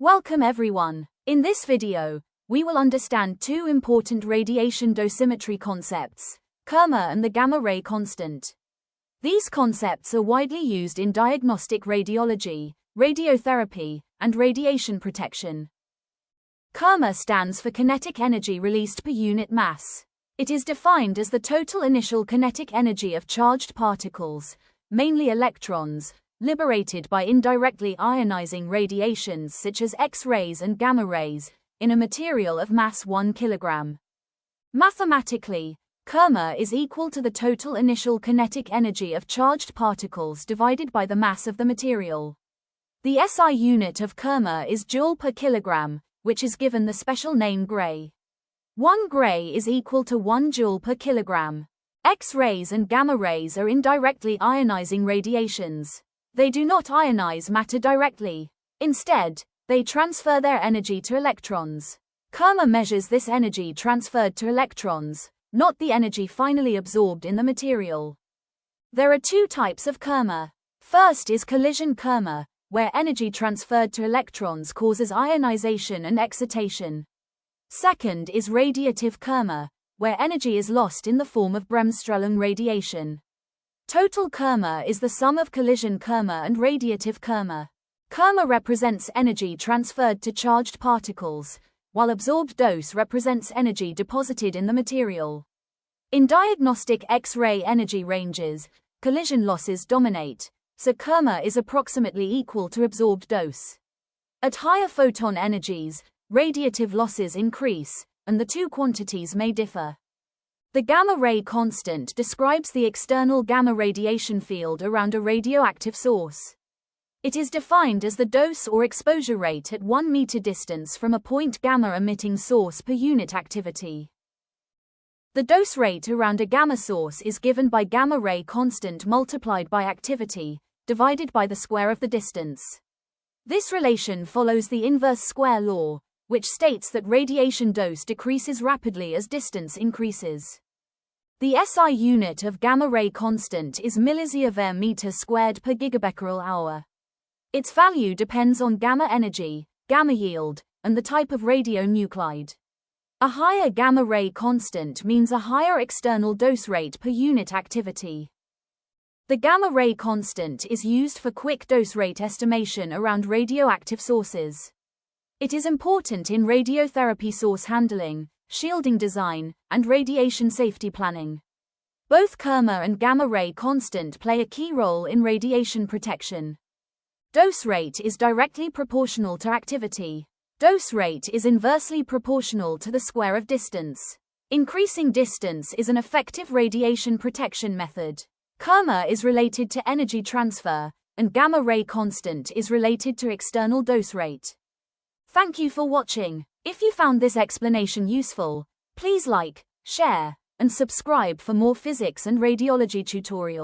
Welcome everyone. In this video, we will understand two important radiation dosimetry concepts, KERMA and the gamma-ray constant. These concepts are widely used in diagnostic radiology, radiotherapy, and radiation protection. KERMA stands for kinetic energy released per unit mass. It is defined as the total initial kinetic energy of charged particles, mainly electrons, liberated by indirectly ionizing radiations such as X-rays and gamma rays, in a material of mass 1 kg. Mathematically, KERMA is equal to the total initial kinetic energy of charged particles divided by the mass of the material. The SI unit of KERMA is joule per kilogram, which is given the special name gray. 1 gray is equal to 1 joule per kilogram. X-rays and gamma rays are indirectly ionizing radiations. They do not ionize matter directly. Instead, they transfer their energy to electrons. KERMA measures this energy transferred to electrons, not the energy finally absorbed in the material. There are two types of KERMA. First is collision KERMA, where energy transferred to electrons causes ionization and excitation. Second is radiative KERMA, where energy is lost in the form of Bremsstrahlung radiation. Total KERMA is the sum of collision KERMA and radiative KERMA. KERMA represents energy transferred to charged particles, while absorbed dose represents energy deposited in the material. In diagnostic X-ray energy ranges, collision losses dominate, so KERMA is approximately equal to absorbed dose. At higher photon energies, radiative losses increase, and the two quantities may differ. The gamma-ray constant describes the external gamma radiation field around a radioactive source. It is defined as the dose or exposure rate at 1 meter distance from a point gamma-emitting source per unit activity. The dose rate around a gamma source is given by gamma-ray constant multiplied by activity, divided by the square of the distance. This relation follows the inverse square law, which states that radiation dose decreases rapidly as distance increases. The SI unit of gamma-ray constant is millisievert meter squared per gigabecquerel hour. Its value depends on gamma energy, gamma yield, and the type of radionuclide. A higher gamma-ray constant means a higher external dose rate per unit activity. The gamma-ray constant is used for quick dose rate estimation around radioactive sources. It is important in radiotherapy source handling, shielding design, and radiation safety planning. Both KERMA and gamma-ray constant play a key role in radiation protection. Dose rate is directly proportional to activity. Dose rate is inversely proportional to the square of distance. Increasing distance is an effective radiation protection method. KERMA is related to energy transfer, and gamma-ray constant is related to external dose rate. Thank you for watching. If you found this explanation useful, please like, share, and subscribe for more physics and radiology tutorials.